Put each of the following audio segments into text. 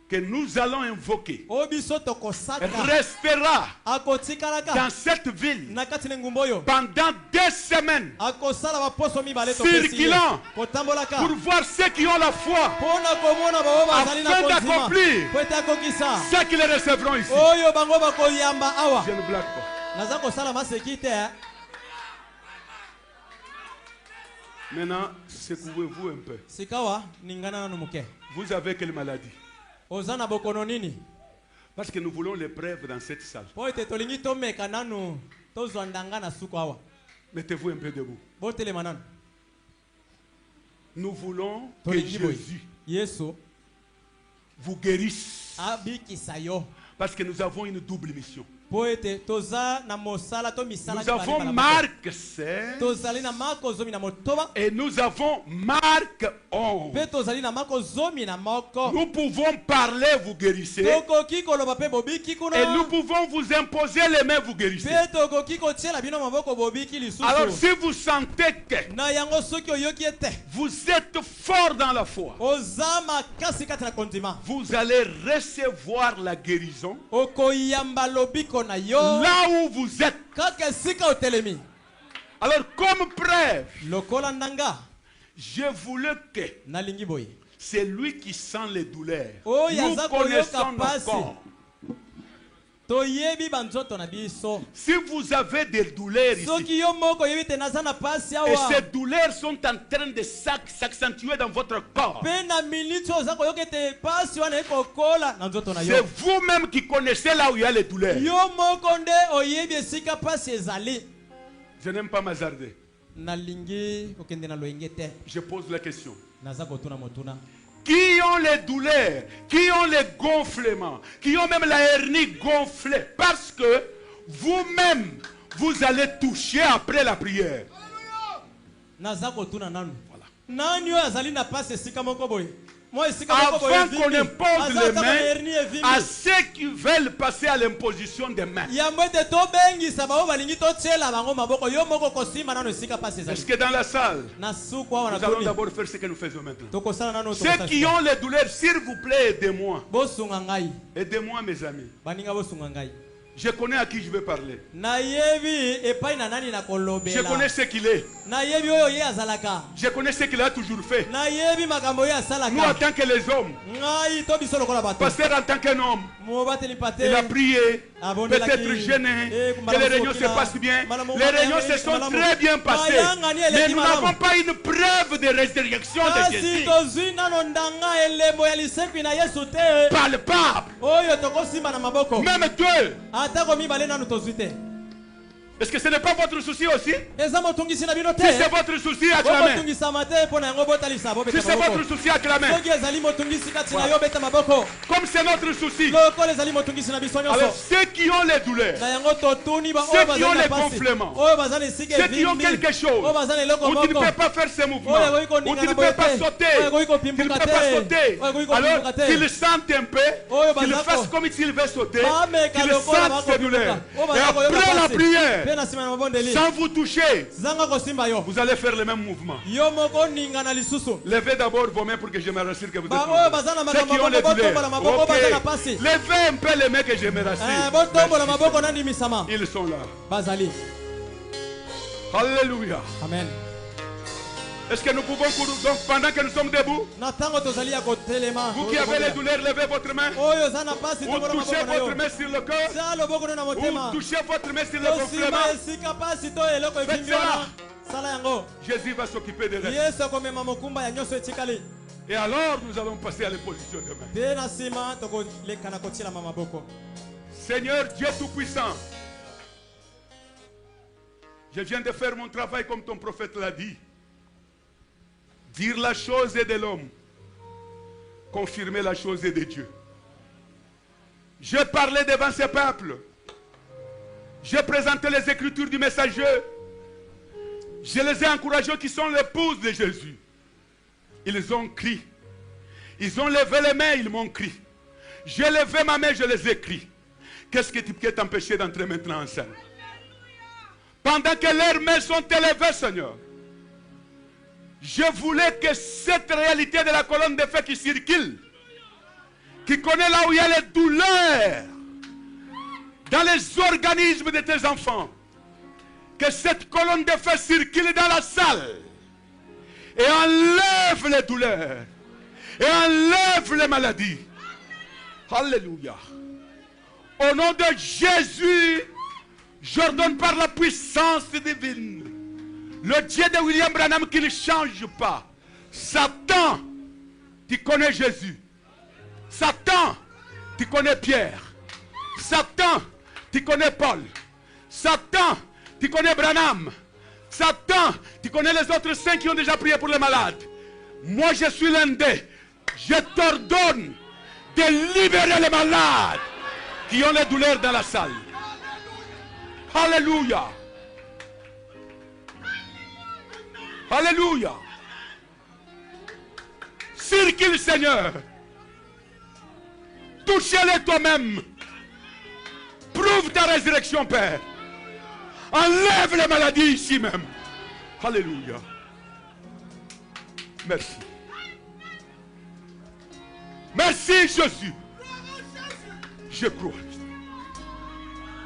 que nous allons invoquer restera dans cette ville pendant 2 semaines, circulant pour voir ceux qui ont la foi afin d'accomplir ce qu'ils recevront ici. Je ne blague pas. Maintenant, secouez-vous un peu. Vous avez quelle maladie? Parce que nous voulons les preuves dans cette salle. Mettez-vous un peu debout. Nous voulons que Jésus vous guérisse. Parce que nous avons une double mission. Nous avons Marc 16 et nous avons Marc 11. Nous pouvons parler, vous guérissez. Et nous pouvons vous imposer les mains, vous guérissez. Alors si vous sentez que vous êtes fort dans la foi, vous allez recevoir la guérison là où vous êtes. Alors comme preuve, je voulais que c'est lui qui sent les douleurs. Nous connaissons nos corps. Si vous avez des douleurs ici, et ces douleurs sont en train de s'accentuer dans votre corps, c'est vous-même qui connaissez là où il y a les douleurs. Je n'aime pas m'hasarder. Je pose la question. Qui ont les douleurs, qui ont les gonflements, qui ont même la hernie gonflée, parce que vous-même, vous allez toucher après la prière. Voilà. Avant qu'on impose les mains à ceux qui veulent passer à l'imposition des mains. Est-ce que dans la salle, nous allons d'abord faire ce que nous faisons maintenant. Ceux qui ont les douleurs, s'il vous plaît, aidez-moi. Aidez-moi, mes amis. Je connais à qui je vais parler. Je connais ce qu'il est. Je connais ce qu'il a toujours fait. Nous, en tant que les hommes, pasteur en tant qu'un homme, il a prié, peut-être gêné, que les réunions se passent bien. Les réunions se sont très bien passées. Mais nous n'avons pas une preuve de résurrection de Jésus palpable. Même Dieu. Est-ce que ce n'est pas votre souci aussi? Si c'est votre souci, acclamez. Si c'est votre souci, acclamez. Comme c'est notre souci. Alors ceux qui ont les douleurs, ceux qui ont les gonflements, ceux qui ont quelque chose, où tu ne peux pas faire ces mouvements, où tu ne peux pas sauter, tu ne peux pas sauter, alors qu'ils sentent un peu, qu'ils fassent comme s'ils veulent sauter, qu'ils sentent ces douleurs. Et après la prière, sans vous toucher, vous allez faire le même mouvement. Levez d'abord vos mains pour que je me rassure que vous êtes mouvés. Ceux qui ont les douleurs, okay. Levez un peu les mains que je me rassure. Ils sont là. Alléluia. Amen. Est-ce que nous pouvons, donc pendant que nous sommes debout, vous qui avez les douleurs, levez votre main. Ou touchez votre main sur le cœur. Ou touchez votre main sur le gonflement. Faites cela. Jésus va s'occuper de reste. Et alors nous allons passer à l'imposition de main. Seigneur Dieu Tout-Puissant, je viens de faire mon travail comme ton prophète l'a dit. Dire la chose est de l'homme, confirmer la chose est de Dieu. Je parlais devant ce peuple. J'ai présenté les écritures du messager. Je les ai encouragés qui sont l'épouse de Jésus. Ils ont crié. Ils ont levé les mains, ils m'ont crié. J'ai levé ma main, je les ai crié. Qu'est-ce qui peut t'empêcher d'entrer maintenant en scène? Pendant que leurs mains sont élevées, Seigneur, je voulais que cette réalité de la colonne de feu qui circule qui connaît là où il y a les douleurs dans les organismes de tes enfants, que cette colonne de feu circule dans la salle et enlève les douleurs et enlève les maladies. Alléluia. Au nom de Jésus, j'ordonne par la puissance divine, le Dieu de William Branham qui ne change pas. Satan, tu connais Jésus. Satan, tu connais Pierre. Satan, tu connais Paul. Satan, tu connais Branham. Satan, tu connais les autres saints qui ont déjà prié pour les malades. Moi, je suis l'un d'eux. Je t'ordonne de libérer les malades qui ont les douleurs dans la salle. Alléluia. Alléluia. Circule, Seigneur. Touche-les toi-même. Prouve ta résurrection, Père. Enlève les maladies ici même. Alléluia. Merci. Merci, Jésus. Je crois.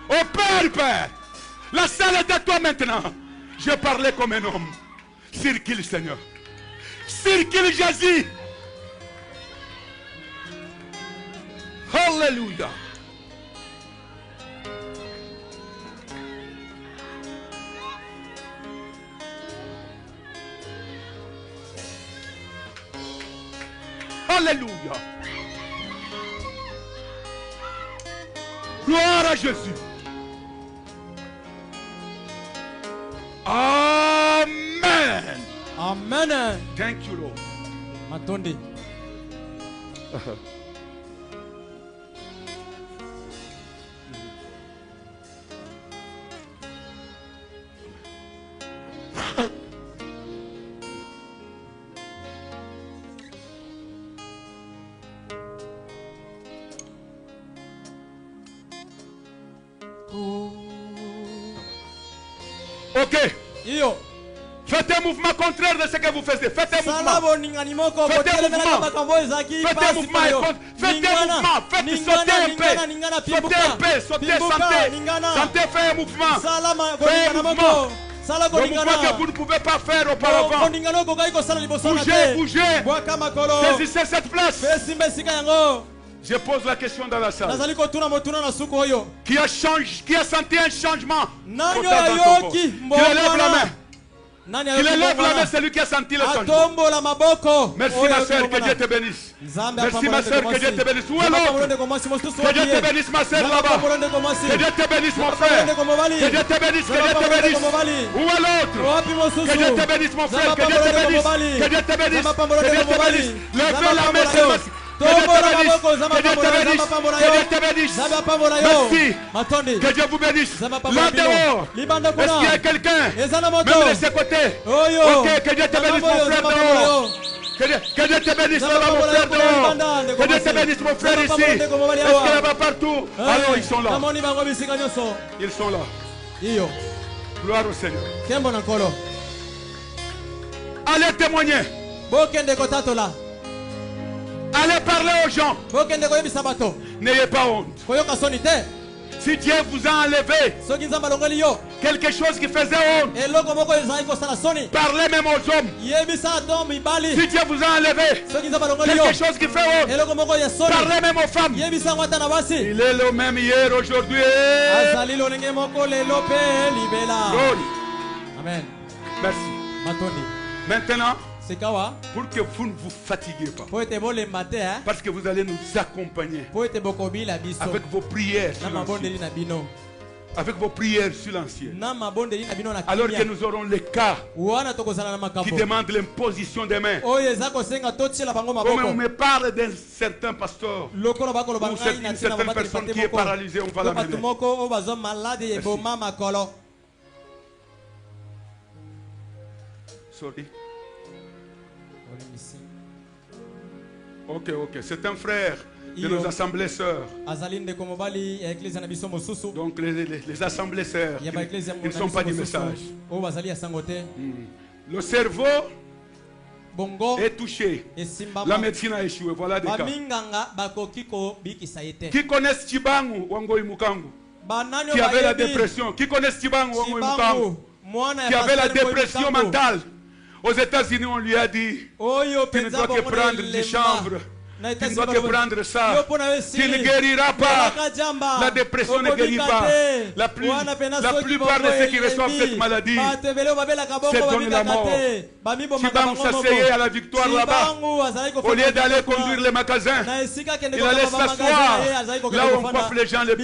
Oh Père, Père, la salle est à toi maintenant. Je parlais comme un homme. Circule, Seigneur. Circule, Jésus. Alléluia. Alléluia. Gloire à Jésus. Amen. Amen. Thank you, Lord. Matonde. Ok. Faites un mouvement contraire de ce que vous faisiez. Faites un mouvement. Faites un mouvement. Faites un mouvement. Faites sauter un peu. Sautez un peu. Sautez, sentez. Sentez, faites un mouvement. Faites un mouvement. Le mouvement que vous ne pouvez pas faire auparavant. Bougez, bougez. Saisissez cette place. Je pose la question dans la salle. Qui a senti un changement? Qui lève la main. Qu'il élève la main, celui qui a senti le changement. Merci ma soeur, que Dieu te bénisse. Merci ma soeur, que Dieu te bénisse. Où est l'autre? Que Dieu te bénisse ma soeur là-bas. Que Dieu te bénisse mon frère. Que Dieu te bénisse, que Dieu te bénisse. Où est l'autre? Que Dieu te bénisse mon frère. Que Dieu te bénisse. Que Dieu te bénisse. Que Dieu te bénisse. Levez la main, c'est merci. Que Dieu te bénisse. Que Dieu te bénisse. Merci. Que Dieu vous bénisse. Là dehors, est-ce qu'il y a quelqu'un? Même de ce côté. Ok, que Dieu te bénisse mon frère dehors. Que Dieu te bénisse là-bas mon frère dehors. Que Dieu te bénisse mon frère ici. Est-ce qu'il y en a partout? Alors ils sont là. Ils sont là. Gloire au Seigneur. Allez témoigner. Allez parler aux gens. N'ayez pas honte. Si Dieu vous a enlevé quelque chose qui faisait honte, parlez même aux hommes. Si Dieu vous a enlevé quelque chose qui fait honte, parlez même aux femmes. Il est le même hier, aujourd'hui. Amen. Merci. Maintenant, pour que vous ne vous fatiguez pas, parce que vous allez nous accompagner avec vos prières sur l'ancien. Avec vos prières sur l'ancien. Alors que nous aurons les cas qui demandent l'imposition des mains. Comme on me parle d'un certain pasteur ou une certaine personne qui est paralysée, on va l'amener. Sorry. Ok, c'est un frère de nos assemblées sœurs. Donc les assemblées sœurs, ils ne sont pas du message. Le cerveau est touché. La médecine a échoué. Voilà des cas. Qui connaissent Tibangu Wangoi Mukangu? Qui avait la dépression? Qui connaissent Tibangu Wangoi Mukangu? Qui avait la dépression mentale? Aux États-Unis, on lui a dit, tu ne dois que prendre du chanvre. Tu ne dois que prendre ça. Tu ne guériras pas. La dépression ne guérit pas. La plupart de ceux qui reçoivent cette maladie, c'est donné la mort. Tibangu s'asseyait à la victoire là-bas. Au lieu d'aller conduire les magasins, il allait s'asseoir là où on coiffe les gens les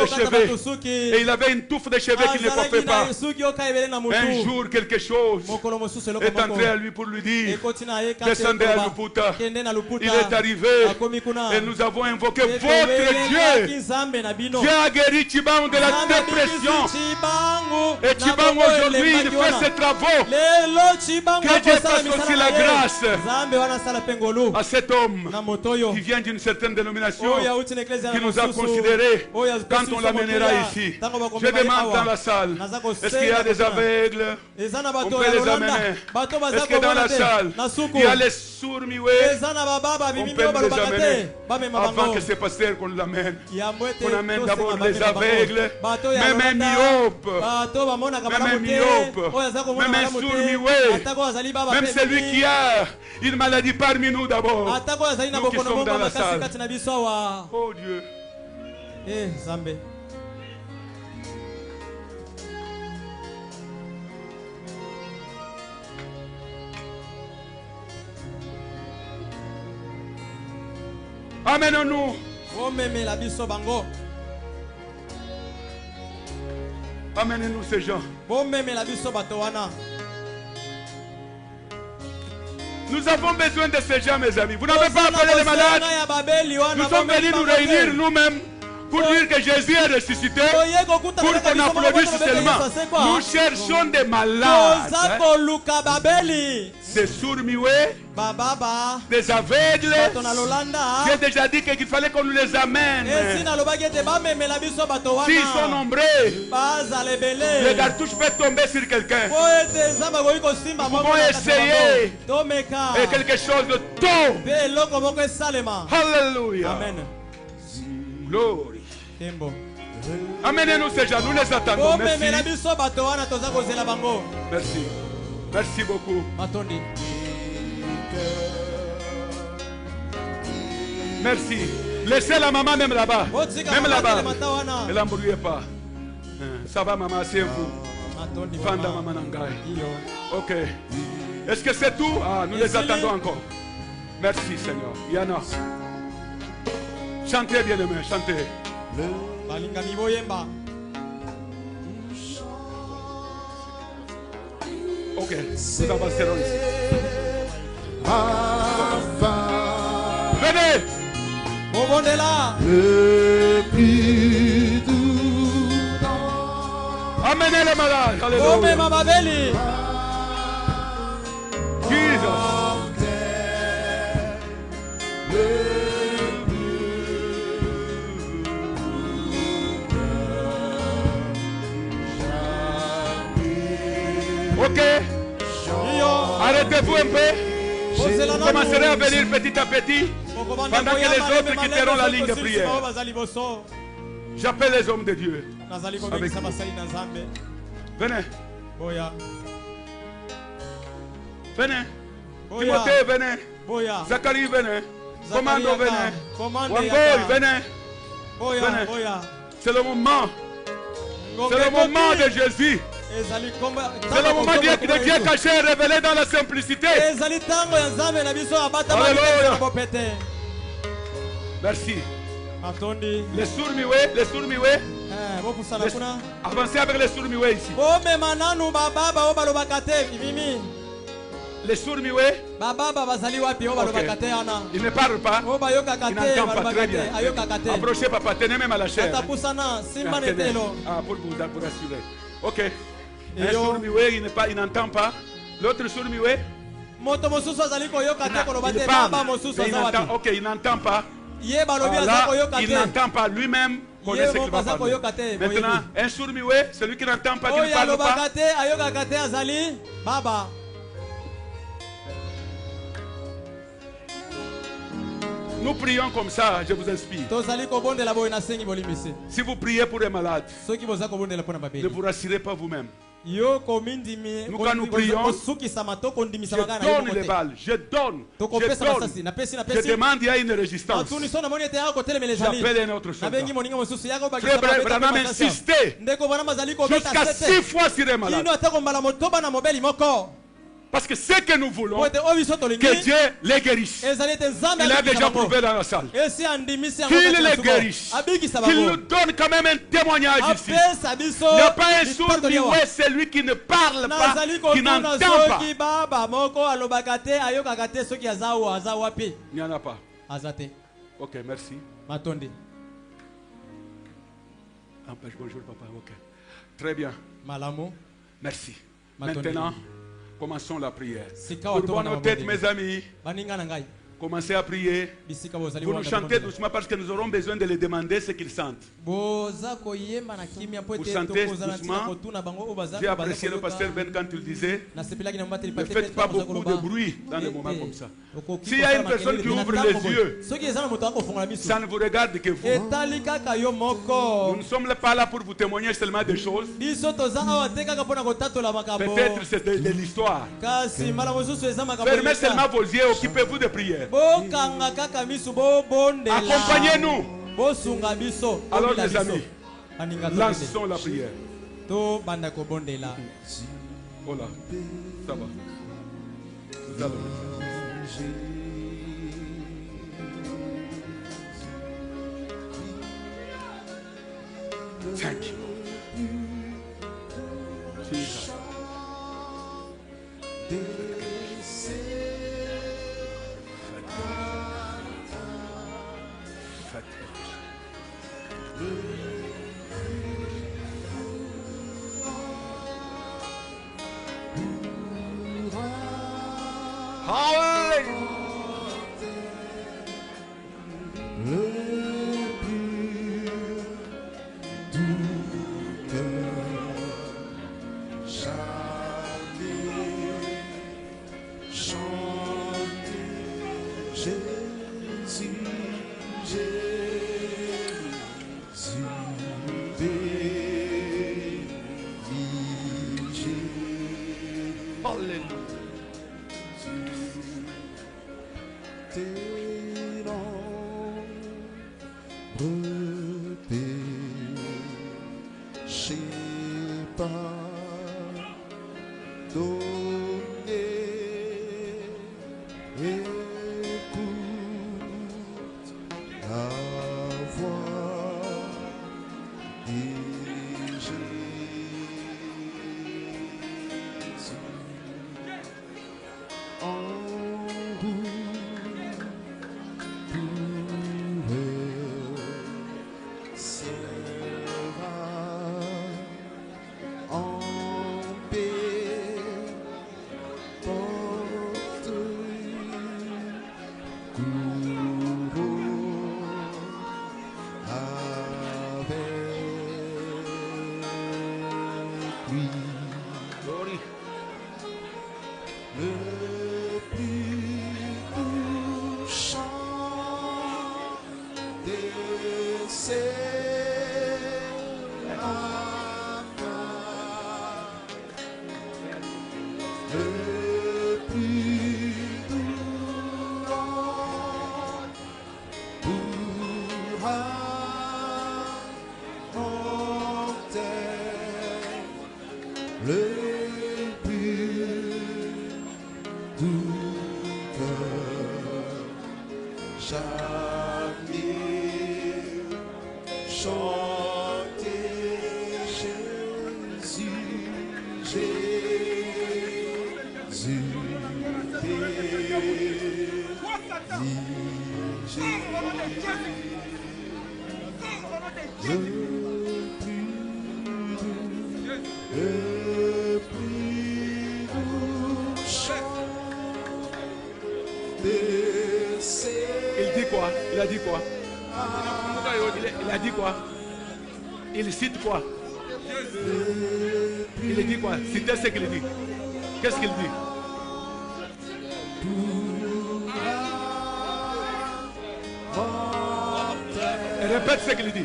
cheveux. Et il avait une touffe de cheveux qu'il ne coiffait pas. Un jour, quelque chose est entré à lui pour lui dire, descendez à Luputa. Il est arrivé. Et nous avons invoqué votre Dieu. Dieu a guéri Tibangu de la dépression. Et Tibangu aujourd'hui, il fait ses travaux. Que Dieu fasse aussi la grâce à cet homme qui vient d'une certaine dénomination, qui nous a considérés quand on l'amènera ici. Je demande dans la salle, est-ce qu'il y a des aveugles? On peut les amener. Est-ce que dans la salle, il y a les sourds-muets? On peut les amener avant que ces pasteurs qu'on l'amène. On amène d'abord les aveugles, même un myope, même un sourd-muet, même celui qui a une maladie parmi nous d'abord. Nous qui sommes dans la salle. Oh Dieu. Amène-nous. Amenez-nous ces gens. Nous avons besoin de ces gens, mes amis. Vous n'avez pas appelé les malades. Nous sommes venus nous réunir nous-mêmes pour dire que Jésus est ressuscité, pour qu'on applaudisse seulement. Nous cherchons des malades, des sourds-muets, des aveugles. J'ai déjà dit qu'il fallait qu'on nous les amène. S'ils sont nombreux, le cartouche peut tomber sur quelqu'un. Nous pouvons essayer et quelque chose de tombe. Alléluia. Amen. Glory. Amenez-nous ces gens, nous les attendons. Merci. Merci. Merci beaucoup. Merci. Laissez la maman même là-bas. Même là-bas. Ne l'embrouillez pas. Ça va, maman, c'est vous. Fanda maman Nangai. Ok. Est-ce que c'est tout? Ah, nous les attendons encore. Merci, Seigneur. Yana. Chantez, bien-aimés, chantez. Ok, nous avancerons ici. Venez. Le plus doux. Amenez les malades. Alléluia. Jesus. Ok. Arrêtez-vous un peu. Vous commencerez à venir petit à petit pendant que les autres quitteront la ligne de prière. J'appelle les hommes de Dieu. Avec vous. Venez. Venez. Timothée, venez. Zacharie, venez. Commando, venez. Wangoy, venez. Venez. C'est le moment. C'est le moment de Jésus. C'est le moment de Dieu caché et révélé dans la simplicité. Alléluia. Merci. Les sourds-muets. Avancez avec les sourds-muets ici. Les sourds-muets, okay. Ils ne parlent pas. Ils n'entendent pas très bien. Approchez, papa, tenez même à la chair. Pour vous assurer. Ok. Un sourd-muet, il n'entend pas. L'autre sourd-muet, ok, il n'entend pas. Là, il n'entend pas lui-même. Connaît ce qu'il va parler. Maintenant, un sourd-muet, celui qui n'entend pas, qui ne parle pas. Nous prions comme ça, je vous inspire. Si vous priez pour les malades, ne vous rassurez pas vous-même. Nous, quand nous prions, je donne les balles, je demande, il y a une résistance. J'appelle un autre soldat. Frère Branham insistait jusqu'à 6 fois sur les malades. Parce que ce que nous voulons, que Dieu les guérisse. Il a déjà prouvé dans la salle. Qu'il les guérisse. Qu'il nous donne quand même un témoignage ici. Il n'y a pas un sourd muet, c'est lui qui ne parle pas, qui n'entend pas. Il n'y en a pas. Ok, merci. Bonjour papa. Ok. Très bien. Merci. Maintenant, commençons la prière. Pour nos têtes, mes amis, commencez à prier. Vous nous chantez doucement parce que nous aurons besoin de les demander ce qu'ils sentent. Vous chantez doucement. J'ai apprécié le pasteur Ben quand il disait: ne faites pas beaucoup de bruit dans des moments comme ça. S'il y a une personne qui ouvre les yeux, ça ne vous regarde que vous. Nous ne sommes pas là pour vous témoigner seulement des choses. Peut-être c'est de l'histoire. Fermez seulement vos yeux, occupez-vous de prière. Accompagnez-nous. Alors les amis, lançons la prière. Oh là, ça va. Nous allons. Thank you. Jesus. Il cite quoi? Il dit quoi? Citez ce qu'il dit. Qu'est-ce qu'il dit? Et répète ce qu'il dit.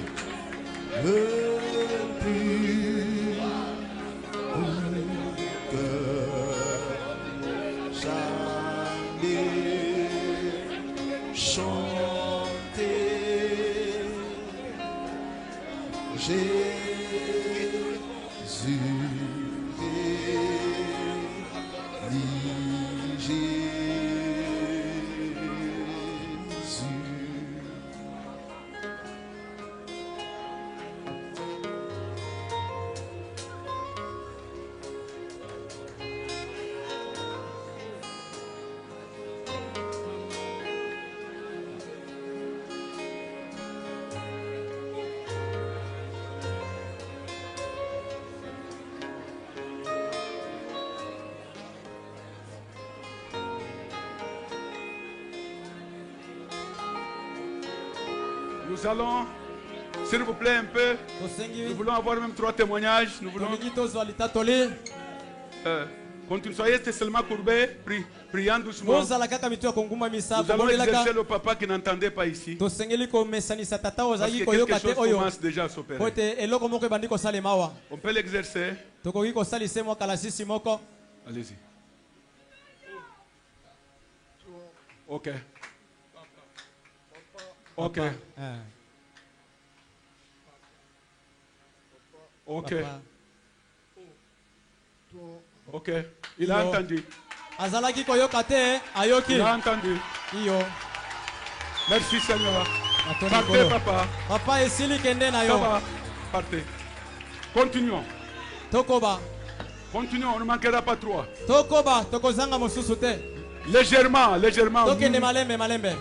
Nous allons, s'il vous plaît, un peu. Nous voulons avoir même 3 témoignages. Nous voulons. Soyez seulement courbés, priant doucement. Nous allons exercer le papa qui n'entendait pas ici. Parce que quelque chose commence déjà à s'opérer. On peut l'exercer. Allez-y. Ok. Ok. Ok. Ok. Il a entendu. Il a entendu. Merci Seigneur. Partez papa. Ça va. Partez. Continuons. Continuons, on ne manquera pas 3. Légèrement, légèrement.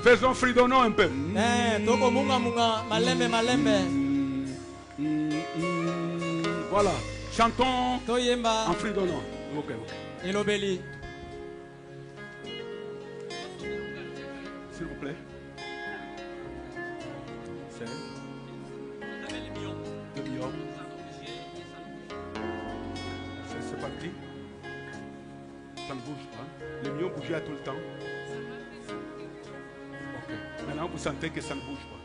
Faisons fredonnant un peu. Voilà. Chantons en fredonnant. Ok. S'il vous plaît. C'est le lion. C'est parti. Ça ne bouge pas. Le mion bougeait tout le temps. Ok. Maintenant, vous sentez que ça ne bouge pas.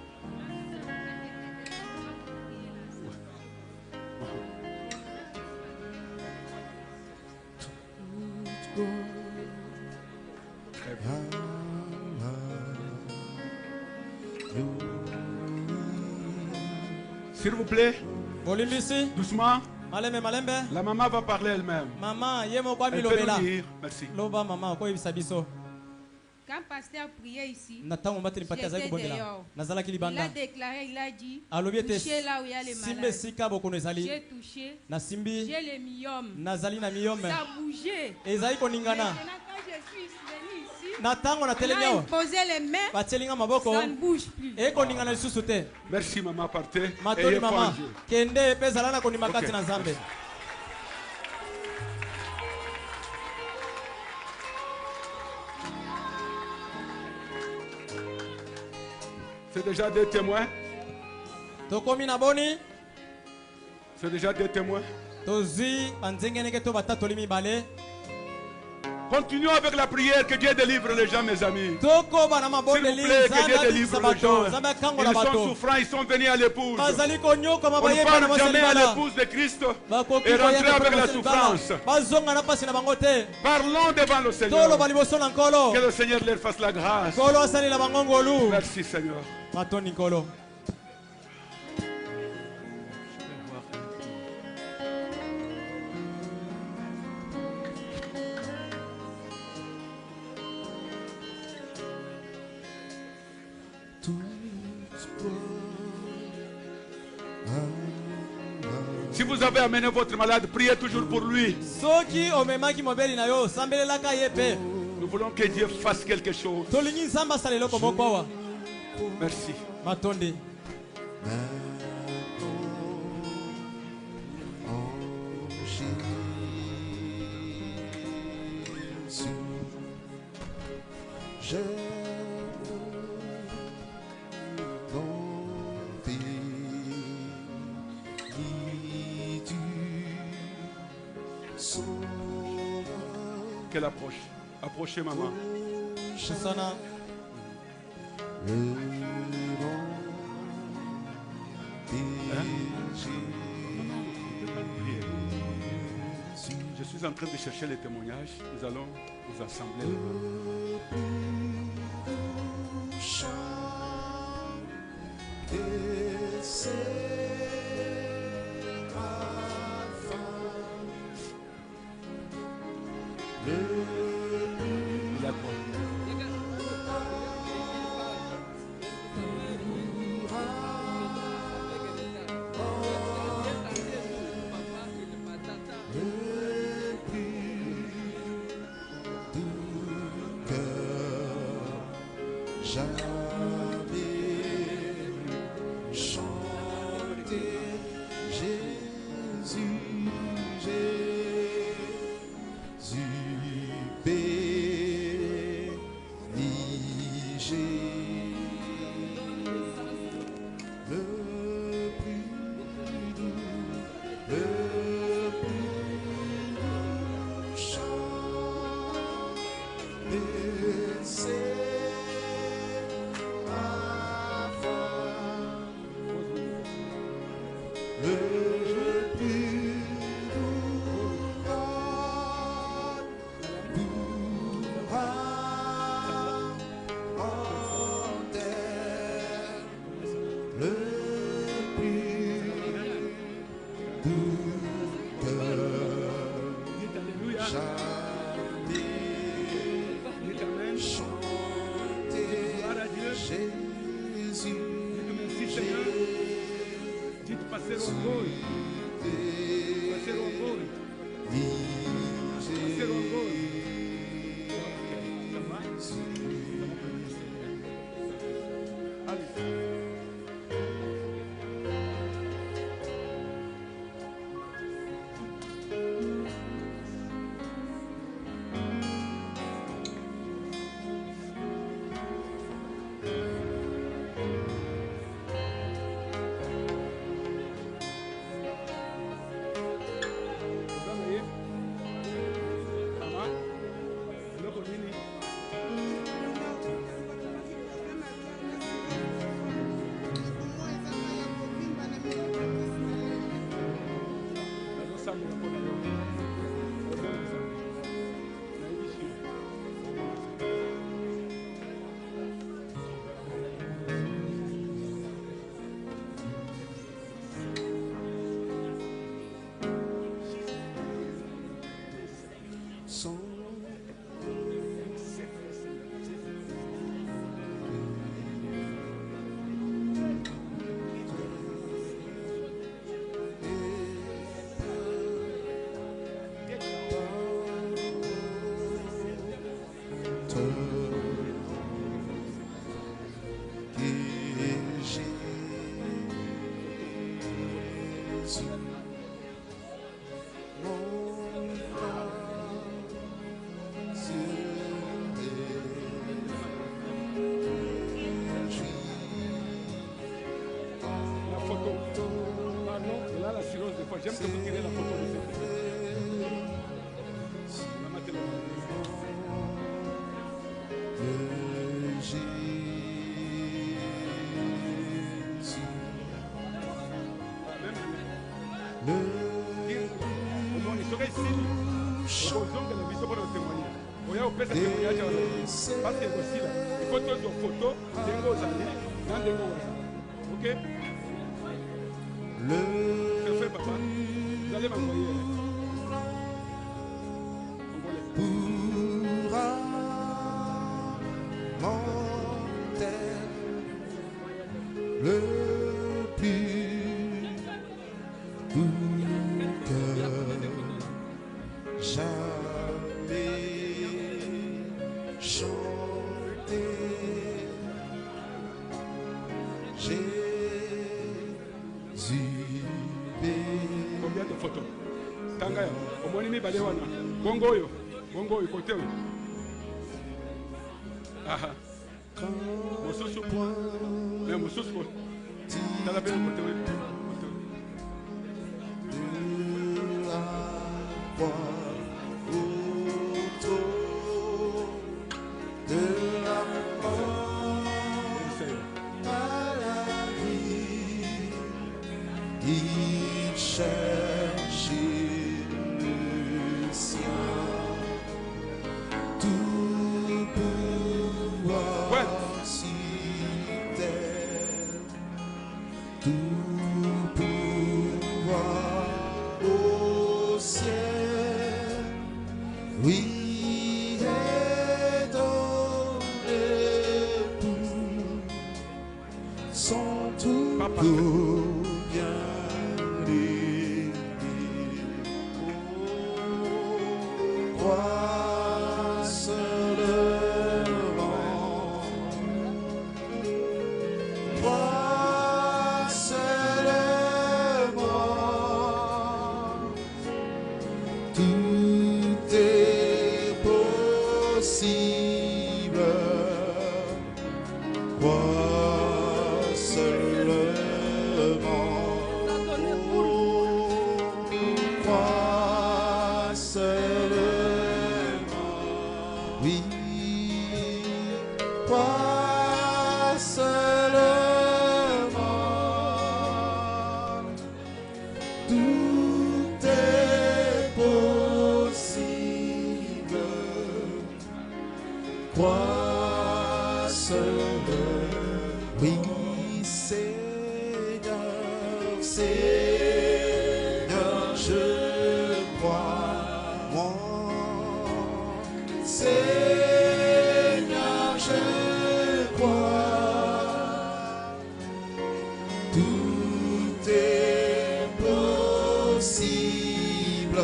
Très bien. S'il vous plaît. Doucement. La maman va parler elle-même. Elle peut nous dire. Merci. Quand le pasteur priait ici, j'étais dehors. Il a déclaré, il a dit, touchez là où il y a les malades. J'ai touché, j'ai les myomes. Ça a bougé. Maintenant, quand je suis venu ici, on a imposé les mains, ça ne bouge plus. Merci maman, partez. Ayez foi en Dieu. Okay. C'est déjà des témoins. C'est déjà des témoins. Continuons avec la prière. Que Dieu délivre les gens, mes amis. S'il vous plaît, que Dieu délivre les gens. Ils sont souffrants, ils sont venus à l'épouse. On ne parle jamais à l'épouse de Christ et rentrer avec la souffrance. Parlons devant le Seigneur. Que le Seigneur leur fasse la grâce. Merci Seigneur. Si vous avez amené votre malade, priez toujours pour lui. Nous voulons que Dieu fasse quelque chose. Merci. Qu'elle approche. Approchez maman. sommes en train de chercher les témoignages. Nous allons nous assembler. Il y a quoi? J'aime que vous tirez la photo de cette ok? C'est fait, papa. Vous allez m'envoyer. Pourra monter le plus doux que jamais chanté. Combien de photos? Tangaya, au moins il balewana. Bongoyo, bongoyo, côté. Ah, Mososo, mais Mososo, t'as la belle côté. Chercher le ciel. tout pouvoir au ciel, oui, et dans les tout, sont tout bien aimés. Croisse le vent, croisse le vent, tout est possible. Croisse le vent, croisse le vent, oui, croisse le vent, tout est possible. Croisse le, oui, Seigneur, Seigneur, je crois, moi, Seigneur, je crois, tout est possible.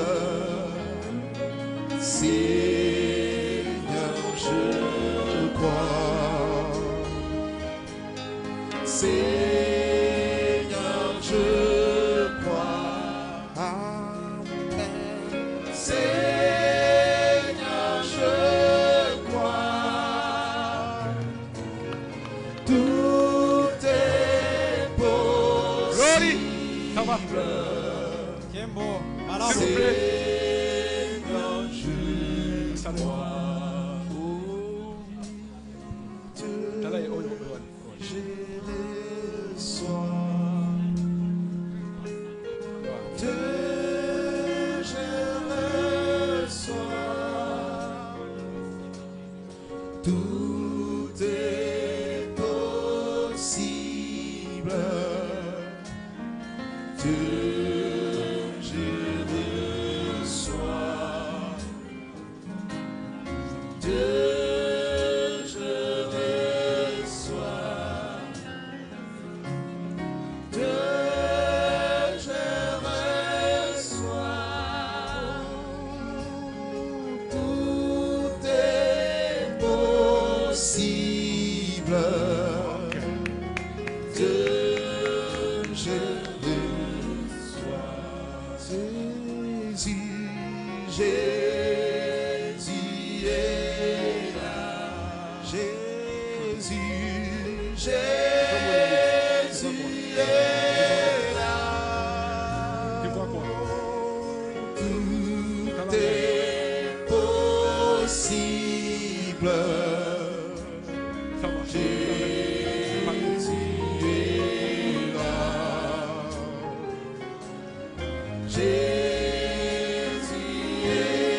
Seigneur, je crois, Seigneur, je crois, Amen. Seigneur, je crois, tout est possible. Ça va. Kembo, S'il vous plaît. Seigneur, je crois, oh Dieu, je reçois. Dieu, je reçois. Tout est possible. Dieu, je reçois. Dieu, je reçois. Dieu, je reçois. Tout est possible. Dieu, je reçois. Jésus est là. Jésus est là. Tout est possible. Jésus est là. Jésus est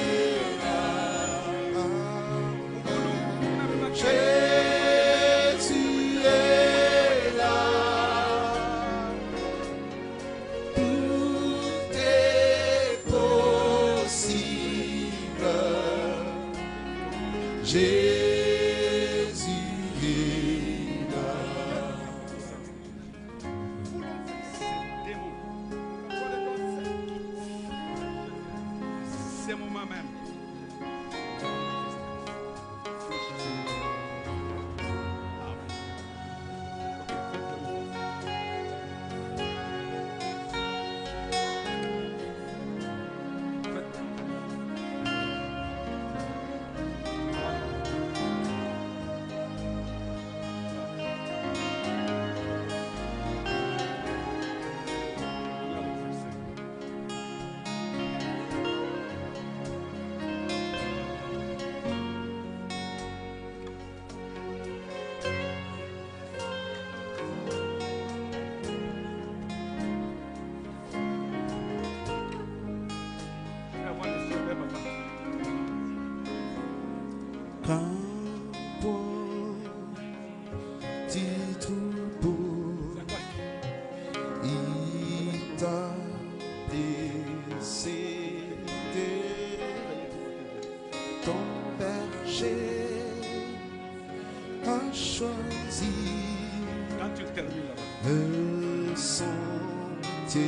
le sentier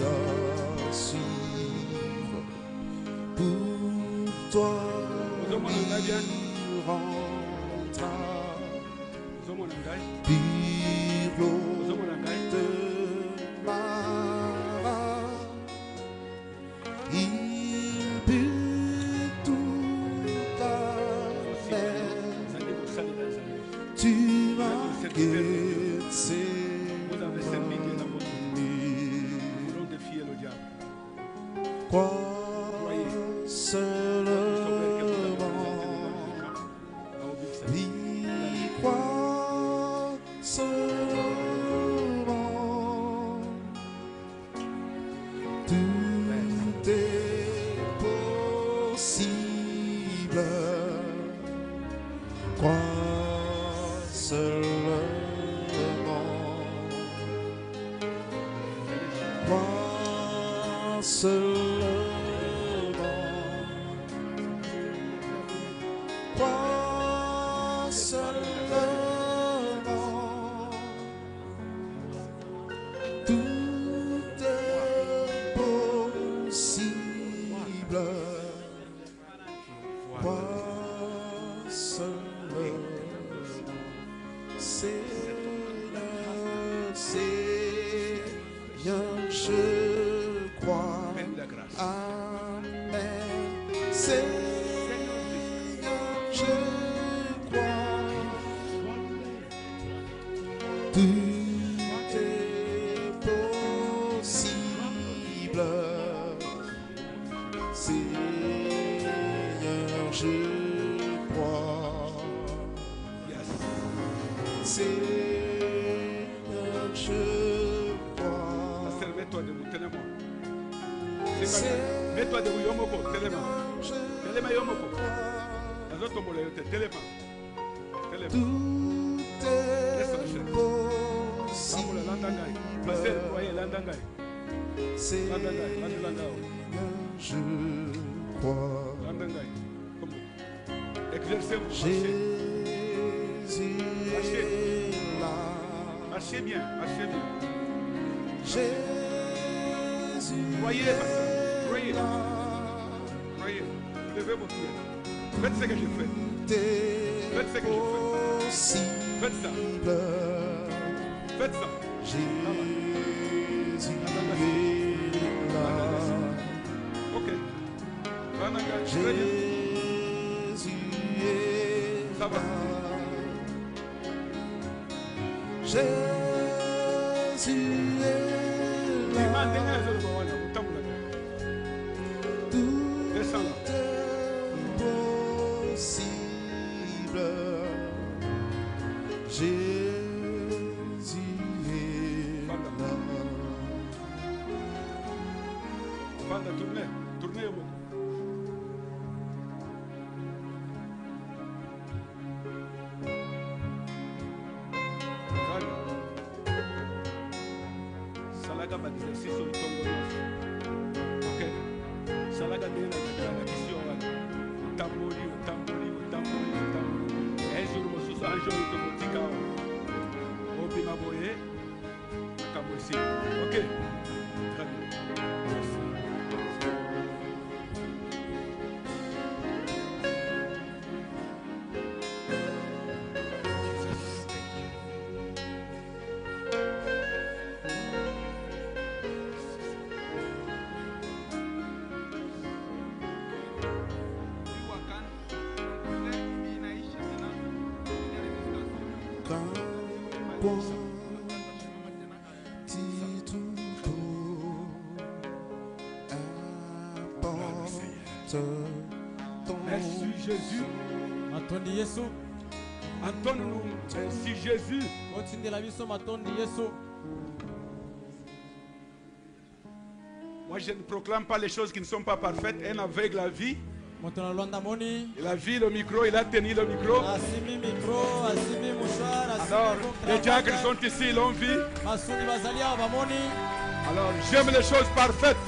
à suivre pour toi il rentra pilote marin il peut tout à faire tu m'as guidé crois seulement oui crois seulement tout est possible crois seulement crois seulement crois seulement tout est possible crois seulement Seigneur je crois Amen Seigneur je crois tout est possible Seigneur je crois Seigneur je crois Mets-toi debout, tellement. Mets-toi debout, Yomoko, tellement. Tellement Yomoko. Les autres mots, tellement. Tout est possible. Seigneur je crois. Exercez-vous. Jésus est là. Marchez bien, marchez bien. Jésus Croyez, pasteur. Croyez. Croyez. Levez vos pieds. Faites ce que je fais. Faites ce que je fais. Faites ça. Faites ça. Jésus est là. Ok. Jésus est ça va. Jésus est tout est possible. Jésus est là. Tournez, tournez beaucoup. Salaga ba exercice au Congo. Ok. Salaga de la question là. Tamboli. Un jour mo susa un jour to motika. Obi maboye. Akamosi. Ok. Très bien. Merci. Merci Jésus. Entends-nous. Merci Jésus. Moi je ne proclame pas les choses qui ne sont pas parfaites. Un aveugle la vie. Il a vu le micro, il a tenu le micro. Alors, les diacres sont ici, ils l'ont vu. Alors, j'aime les choses parfaites.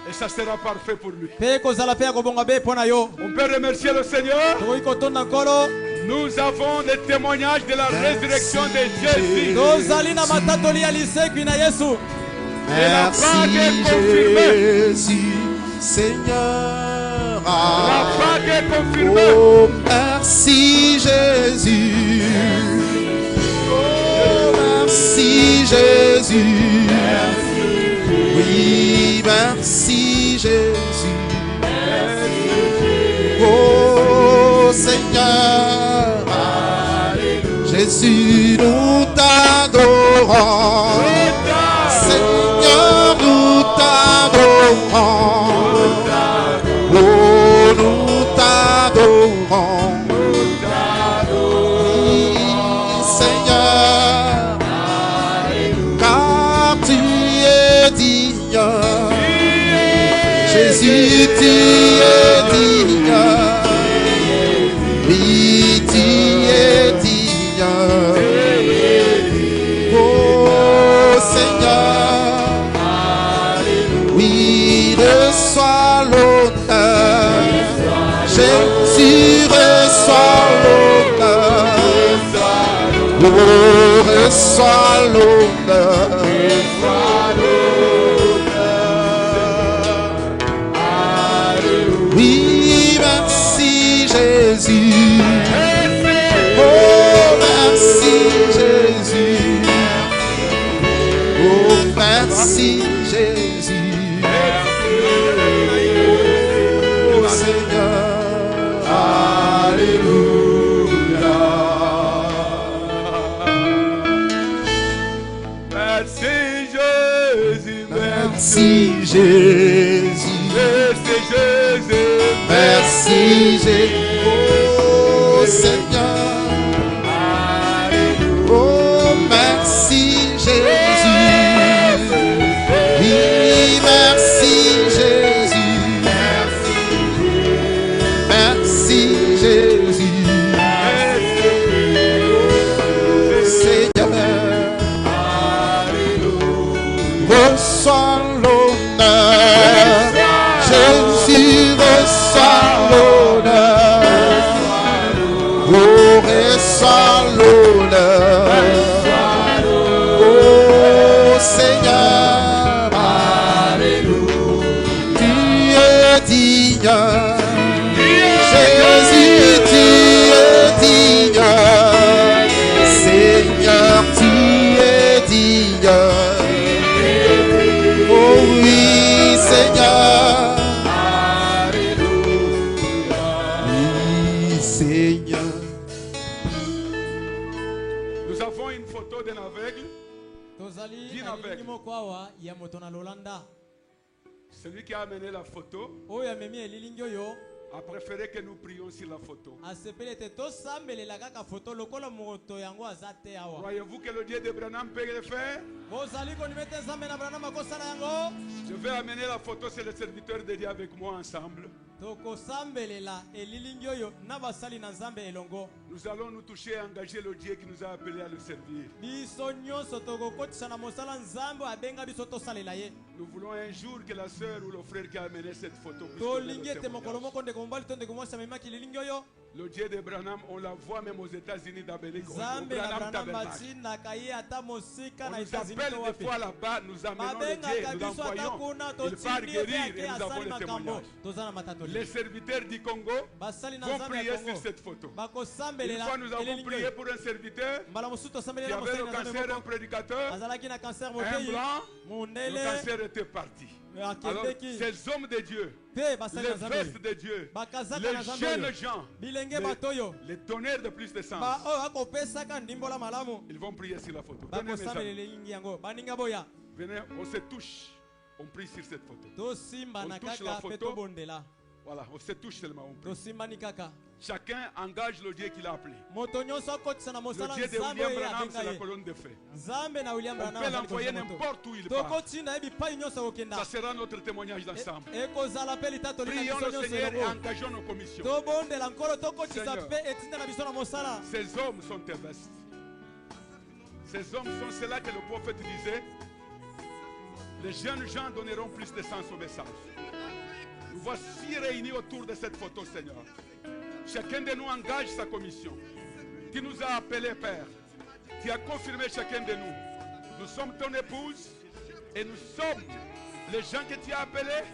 Et ça sera parfait pour lui. On peut remercier le Seigneur. Nous avons des témoignages de la résurrection de Jésus. Merci Jésus, Seigneur. La Pâque est confirmée. Oh, merci Jésus. Oh, merci Jésus. Oui, merci Jésus. Oh Seigneur, Jésus, nous t'adorons. Seigneur, nous t'adorons. Oh, nous t'adorons. Oui, Seigneur, car tu es digne. Jésus, tu es digne. Oui, tu es digne. Oh Seigneur, oui, reçois l'honneur. Jésus, reçois l'honneur. Oh, reçois l'honneur. Oui, merci Jésus. Oh, merci Jésus. Oh, merci Jésus. Oh, Seigneur. Alléluia. Merci Jésus. Merci Jésus. Merci Jésus. Oh Seigneur. Oh merci Jésus. Oui, merci Jésus. Merci Jésus. Oh Seigneur. Reçois l'honneur. Jésus, reçois l'honneur. Oh, reçois l'honneur. Oh Seigneur, tu es digne. Jésus, tu es digne. Seigneur, tu es digne. Oh oui, Seigneur. Oui, Seigneur. Nous avons une photo d'un aveugle. Celui qui a amené la photo a préféré que nous prions sur la photo. Croyez-vous que le Dieu de Branham peut le faire? Je vais amener la photo, c'est le serviteur de Dieu avec moi ensemble. Nous allons nous toucher et engager le Dieu qui nous a appelés à le servir. Nous voulons un jour que la sœur ou le frère qui a amené cette photo puisse le Dieu de Branham, on la voit même aux États-Unis d'Amérique. On nous appelle des fois là-bas, nous amenons le Dieu, nous l'envoyons. Il part guérir et nous avons le témoignage. Les serviteurs du Congo vont prier sur cette photo. Une fois nous avons prié pour un serviteur qui avait le cancer, un prédicateur, un blanc, le cancer était parti. Alors, ces hommes de Dieu, les vestes de Dieu, les jeunes gens, les tonnerres de plus de sens, ils vont prier sur la photo. Venez, mes amis. Venez, on se touche, on prie sur cette photo. On touche la photo. Voilà, on se touche seulement. On prie. Chacun engage le Dieu qu'il a appelé. Le Dieu de William Branham, c'est la colonne de feu. On peut l'envoyer n'importe où il part. Ça sera notre témoignage d'ensemble. Prions le Seigneur et engageons nos commissions. Seigneur, ces hommes sont tes vestes. Ces hommes sont ceux-là que le prophète disait. Les jeunes gens donneront plus de sens au message. Nous voici réunis autour de cette photo, Seigneur. chacun de nous engage sa commission. Tu nous as appelés, Père. Tu as confirmé chacun de nous. Nous sommes ton épouse et nous sommes les gens que tu as appelés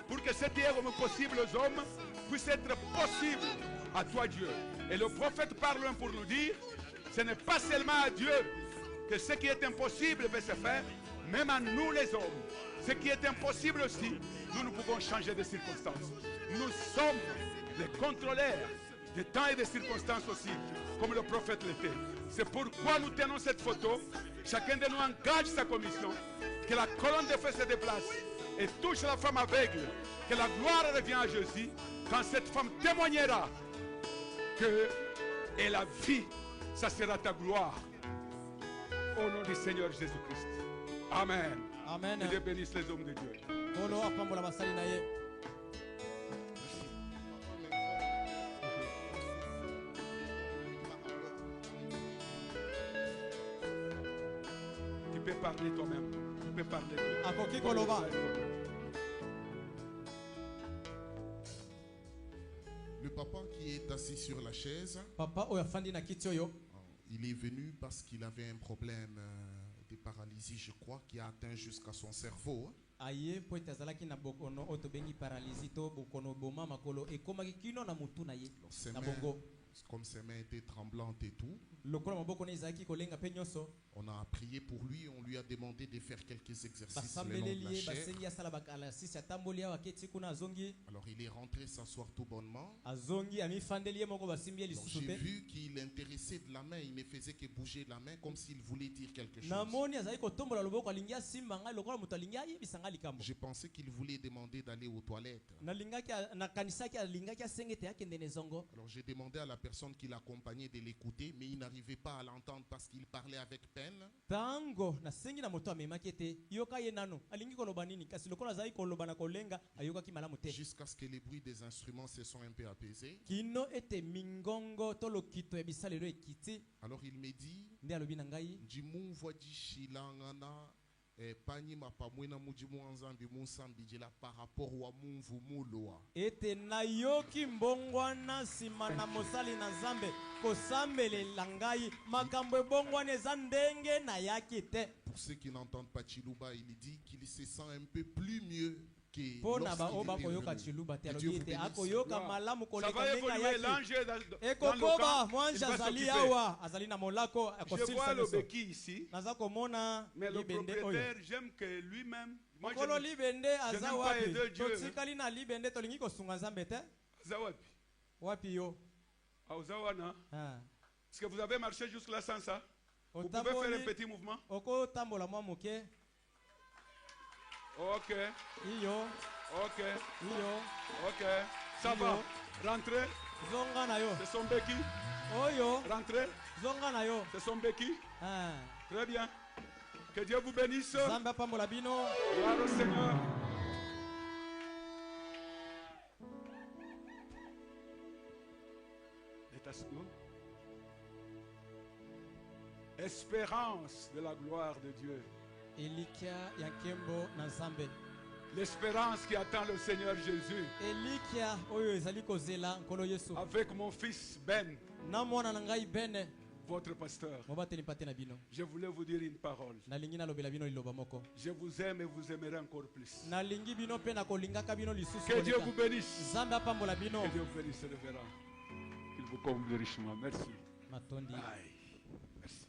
pour que cette œuvre possible aux hommes puisse être possible à toi, Dieu. Et le prophète parle pour nous dire, ce n'est pas seulement à Dieu que ce qui est impossible peut se faire, même à nous les hommes. Ce qui est impossible aussi, nous ne pouvons changer de circonstances. Nous sommes les contrôleurs des temps et des circonstances aussi, comme le prophète l'était. C'est pourquoi nous tenons cette photo. Chacun de nous engage sa commission. Que la colonne de feu se déplace et touche la femme aveugle. Que la gloire revienne à Jésus. Quand cette femme témoignera qu'elle a vie, ça sera ta gloire. Au nom du Seigneur Jésus-Christ. Amen. Amen. Que Dieu bénisse les hommes de Dieu. Tu peux parler toi-même. Tu peux parler. Le papa qui est assis sur la chaise, il est venu parce qu'il avait un problème de paralysie, je crois, qui a atteint jusqu'à son cerveau. Comme ses mains étaient tremblantes et tout, on a prié pour lui, on lui a demandé de faire quelques exercices le long de la chair. Alors il est rentré s'asseoir tout bonnement. J'ai vu qu'il intéressait de la main, il ne faisait que bouger la main comme s'il voulait dire quelque chose. J'ai pensé qu'il voulait demander d'aller aux toilettes. Alors j'ai demandé à la personne qui l'accompagnait de l'écouter, mais il n'arrivait pas à l'entendre parce qu'il parlait avec peine. Jusqu'à ce que les bruits des instruments se sont un peu apaisés. Alors il me dit, par rapport au ete nayoki mbongwana sima na mosali na Nzambe kosambele langai makambo ebongwana eza ndenge na yaki te. Pour ceux qui n'entendent pas Chiluba, il dit qu'il se sent un peu plus mieux que ça va évoluer, l'ange je vois le béquille ici, mais le propriétaire, j'aime que lui-même, moi je n'aime pas aider Dieu. Est-ce que vous avez marché jusque-là sans ça? Vous pouvez faire un petit mouvement? Ok. Ok. Ok. Ça va. Rentrez. C'est son béquille. Rentrez. C'est son béquille. Très bien. Que Dieu vous bénisse. Gloire au Seigneur. Espérance de la gloire de Dieu. L'espérance qui attend le Seigneur Jésus. Avec mon fils Ben, votre pasteur. Je voulais vous dire une parole. Je vous aime et vous aimerez encore plus. Que Dieu vous bénisse. Que Dieu vous bénisse le verra. Qu'il vous comble richement. Merci. Aïe. Merci.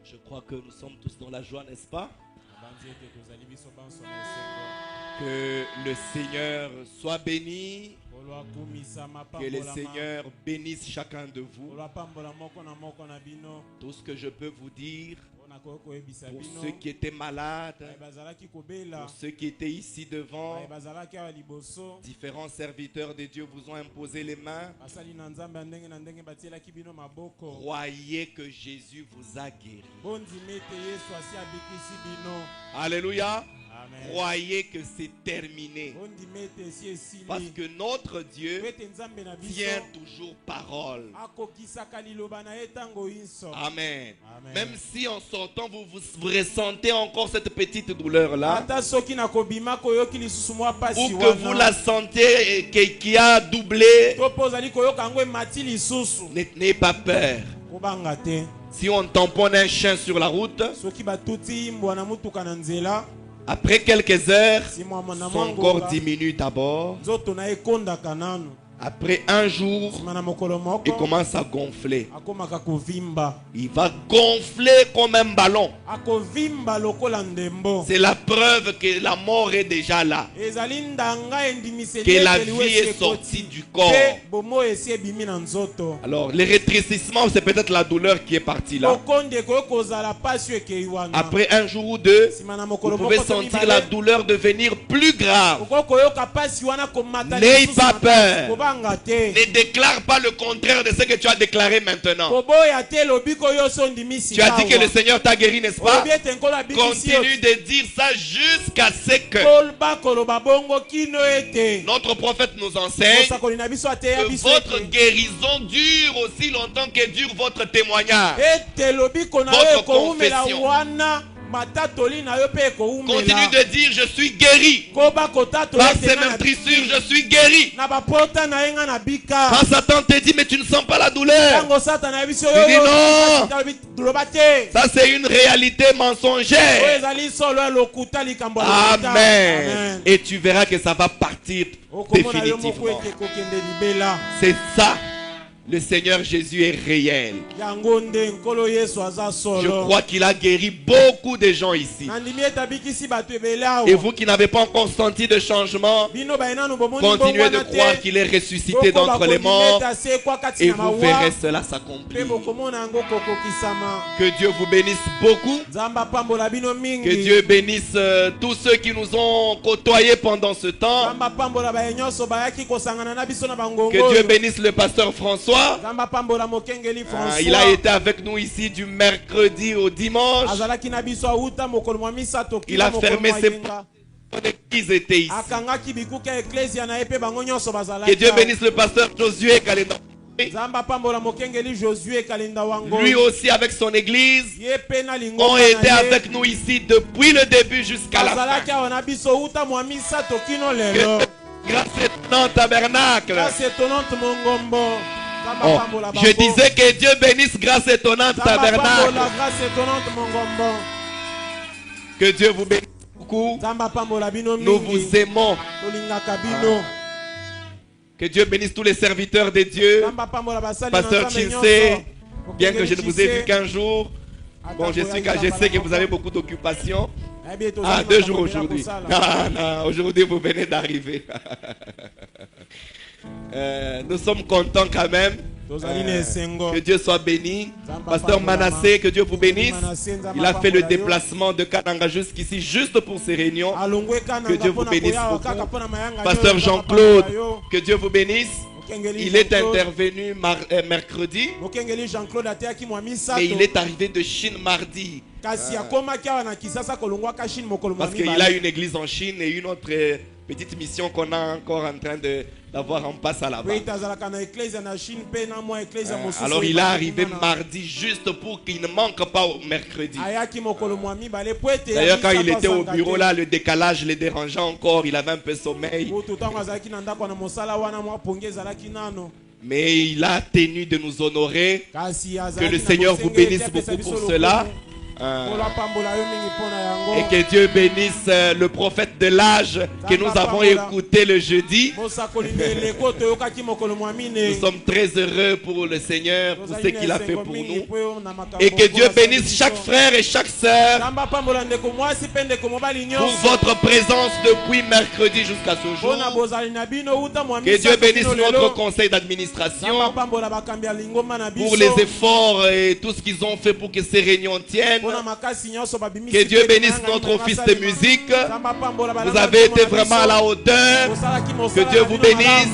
Je crois que nous sommes tous dans la joie, n'est-ce pas? Que le Seigneur soit béni. Que le Seigneur bénisse chacun de vous. Tout ce que je peux vous dire, pour ceux qui étaient malades, pour ceux qui étaient ici devant, différents serviteurs de Dieu vous ont imposé les mains. Croyez que Jésus vous a guéri. Alléluia. Croyez que c'est terminé. Parce que notre Dieu tient toujours parole. Amen. Même si en sortant vous ressentez encore cette petite douleur-là, ou que vous la sentez qui a doublé, n'ayez pas peur. Si on tamponne un chien sur la route, après quelques heures, sont encore 10 minutes à bord. Après un jour, il commence à gonfler. Il va gonfler comme un ballon. C'est la preuve que la mort est déjà là. Que la vie est sortie du corps. Alors, le rétrécissement, c'est peut-être la douleur qui est partie là. Après un jour ou deux, vous pouvez sentir la douleur devenir plus grave. N'ayez pas peur. Ne déclare pas le contraire de ce que tu as déclaré maintenant. Tu as dit que le Seigneur t'a guéri, n'est-ce pas? Continue de dire ça jusqu'à ce que notre prophète nous enseigne que votre guérison dure aussi longtemps que dure votre témoignage, votre confession. Continue de dire je suis guéri. Par ces mêmes trissures je suis guéri. Quand Satan te dit mais tu ne sens pas la douleur, tu dis non, ça c'est une réalité mensongère. Amen. Et tu verras que ça va partir définitivement. C'est ça. Le Seigneur Jésus est réel. Je crois qu'il a guéri beaucoup de gens ici. Et vous qui n'avez pas encore senti de changement, continuez de croire qu'il est ressuscité d'entre les morts et vous verrez cela s'accomplir. Que Dieu vous bénisse beaucoup. Que Dieu bénisse tous ceux qui nous ont côtoyés pendant ce temps. Que Dieu bénisse le pasteur François. Il a été avec nous ici du mercredi au dimanche. Il a fermé ses portes. L'église était ici. Que Dieu bénisse le pasteur Josué Kalenda. Lui aussi avec son église ont été avec nous ici depuis le début jusqu'à la fin. Grâce étonnante tabernacle. Oh, je disais que Dieu bénisse grâce étonnante tabernacle. Que Dieu vous bénisse beaucoup. Nous vous aimons. Que Dieu bénisse tous les serviteurs de Dieu. Pasteur Chinsé, bien que je ne vous ai vu qu'un jour, bon, je sais que vous avez beaucoup d'occupations. Ah, 2 jours aujourd'hui. Non, aujourd'hui vous venez d'arriver. Nous sommes contents quand même. Que Dieu soit béni. Pasteur Manassé, que Dieu vous bénisse. Il a fait le déplacement de Kananga jusqu'ici juste pour ces réunions. Que Dieu vous bénisse beaucoup. Pasteur Jean-Claude, que Dieu vous bénisse. Il est intervenu mercredi, mais il est arrivé de Chine mardi. Parce qu'il a une église en Chine et une autre petite mission qu'on a encore en train d'avoir en passe à là-bas. Alors il est arrivé mardi juste pour qu'il ne manque pas au mercredi. D'ailleurs quand il était au bureau là, le décalage le dérangeait encore, il avait un peu sommeil. Mais il a tenu de nous honorer. Que le Seigneur vous bénisse beaucoup pour cela. Et que Dieu bénisse le prophète de l'âge que nous avons écouté le jeudi. Nous sommes très heureux pour le Seigneur, pour ce qu'il a fait pour nous. Et que Dieu bénisse chaque frère et chaque sœur pour votre présence depuis mercredi jusqu'à ce jour. Que Dieu bénisse notre conseil d'administration pour les efforts et tout ce qu'ils ont fait pour que ces réunions tiennent. Que Dieu bénisse notre office de musique. Vous avez été vraiment à la hauteur. Que Dieu vous bénisse.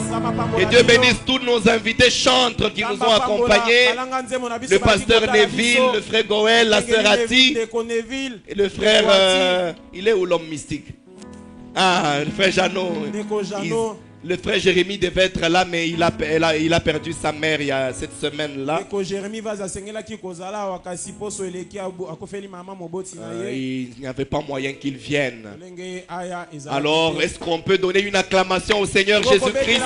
Que Dieu bénisse tous nos invités chantres qui nous ont accompagnés. Le pasteur Neville, le frère Goël, la sœur Ati, et le frère... il est où l'homme mystique? Ah, le frère Jeannot. Le frère Jérémie devait être là, mais il a perdu sa mère il y a cette semaine-là. Il n'y avait pas moyen qu'il vienne. Alors, est-ce qu'on peut donner une acclamation au Seigneur Jésus-Christ?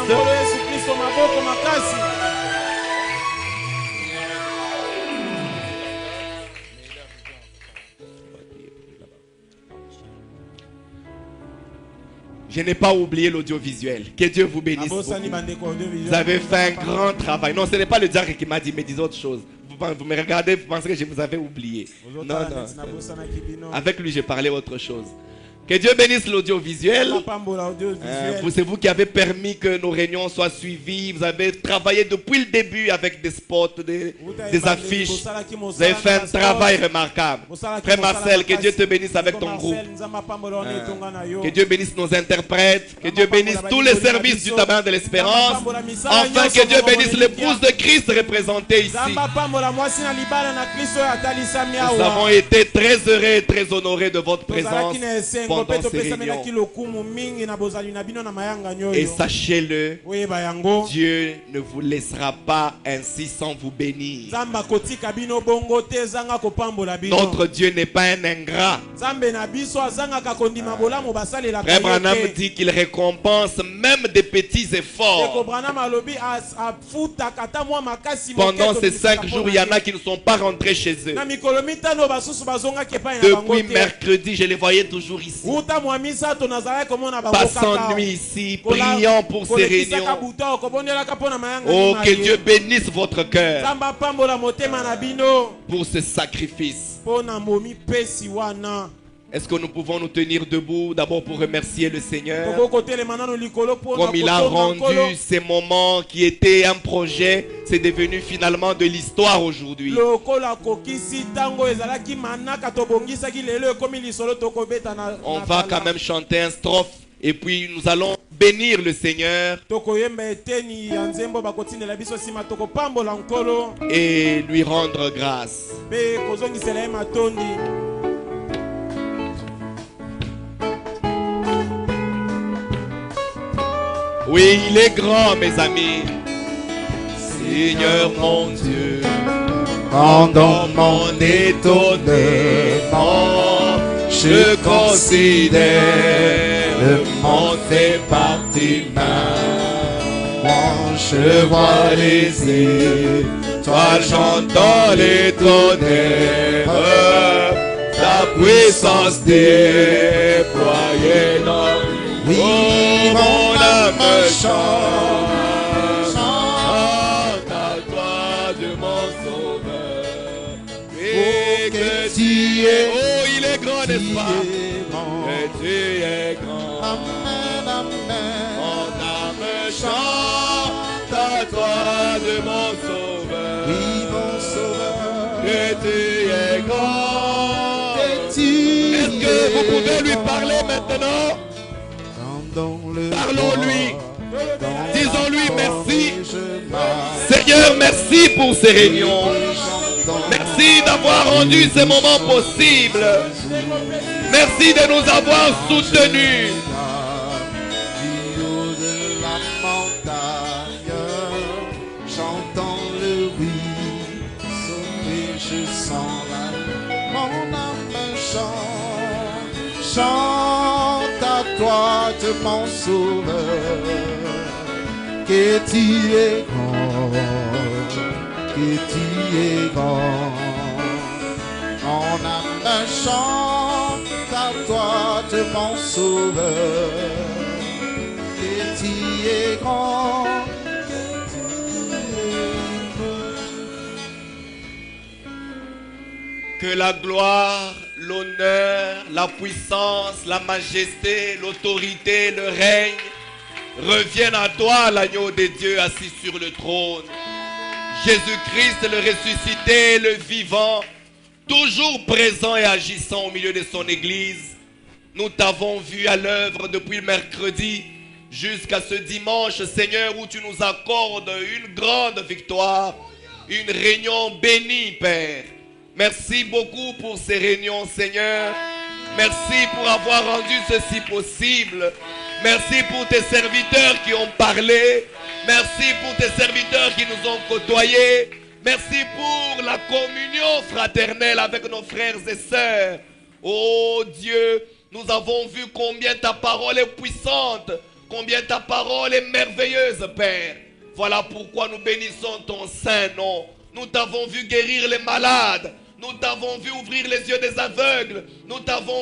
Je n'ai pas oublié l'audiovisuel. Que Dieu vous bénisse beaucoup. Vous avez fait un grand travail. Non, ce n'est pas le diacre qui m'a dit, mais des autres choses. Vous me regardez, vous pensez que je vous avais oublié. Non. Avec lui, j'ai parlé autre chose. Que Dieu bénisse l'audiovisuel. C'est vous qui avez permis que nos réunions soient suivies. Vous avez travaillé depuis le début avec des spots, des affiches. Vous avez fait un travail remarquable. Frère Marcel, que Dieu te bénisse avec ton groupe. Que Dieu bénisse nos interprètes. Que Dieu bénisse tous les services du tabernacle de l'espérance. Enfin, que Dieu bénisse l'épouse de Christ représentée ici. Nous avons été très heureux et très honorés de votre présence. Et sachez-le, Dieu ne vous laissera pas ainsi sans vous bénir. Notre Dieu n'est pas un ingrat. Frère Branham dit qu'il récompense même des petits efforts. Pendant ces 5 jours, il y en a qui ne sont pas rentrés chez eux. Depuis mercredi, je les voyais toujours ici. Passant nuit ici, priant pour ces réunions. Oh, que Dieu bénisse votre cœur pour ce sacrifice. Est-ce que nous pouvons nous tenir debout d'abord pour remercier le Seigneur comme il a rendu ces moments qui étaient un projet, c'est devenu finalement de l'histoire aujourd'hui. On va quand même chanter un strophe et puis nous allons bénir le Seigneur et lui rendre grâce. Oui, il est grand, mes amis. Seigneur mon Dieu, pendant mon étonnement, je considère le monde fait partie moi, je vois les étoiles, j'entends les tonnerres, ta puissance déployée dans mon âme chante à toi de mon sauveur. Et que tu es, oh il est grand, n'est-ce pas? Que tu es grand. Amen, amen. Mon âme chante à toi de mon sauveur. Oui, mon sauveur. Que tu es grand. Est-ce que vous pouvez lui parler maintenant? Parlons-lui, disons-lui merci. Seigneur, merci pour ces réunions. Merci d'avoir rendu ces moments possibles. Merci de nous avoir soutenus. J'entends le ruisseau et je sens mon âme chante à toi de mon sauveur, que tu es grand, que tu es grand. Mon âme chante à toi de mon sauveur, que tu es grand, que tu es grand. Que la gloire, l'honneur, la puissance, la majesté, l'autorité, le règne reviennent à toi, l'agneau de Dieu assis sur le trône. Jésus-Christ, le ressuscité, le vivant, toujours présent et agissant au milieu de son église. Nous t'avons vu à l'œuvre depuis mercredi jusqu'à ce dimanche, Seigneur, où tu nous accordes une grande victoire, une réunion bénie, Père. Merci beaucoup pour ces réunions, Seigneur. Merci pour avoir rendu ceci possible. Merci pour tes serviteurs qui ont parlé. Merci pour tes serviteurs qui nous ont côtoyés. Merci pour la communion fraternelle avec nos frères et sœurs. Oh Dieu, nous avons vu combien ta parole est puissante, combien ta parole est merveilleuse, Père. Voilà pourquoi nous bénissons ton saint nom. Nous t'avons vu guérir les malades. Nous t'avons vu ouvrir les yeux des aveugles. Nous t'avons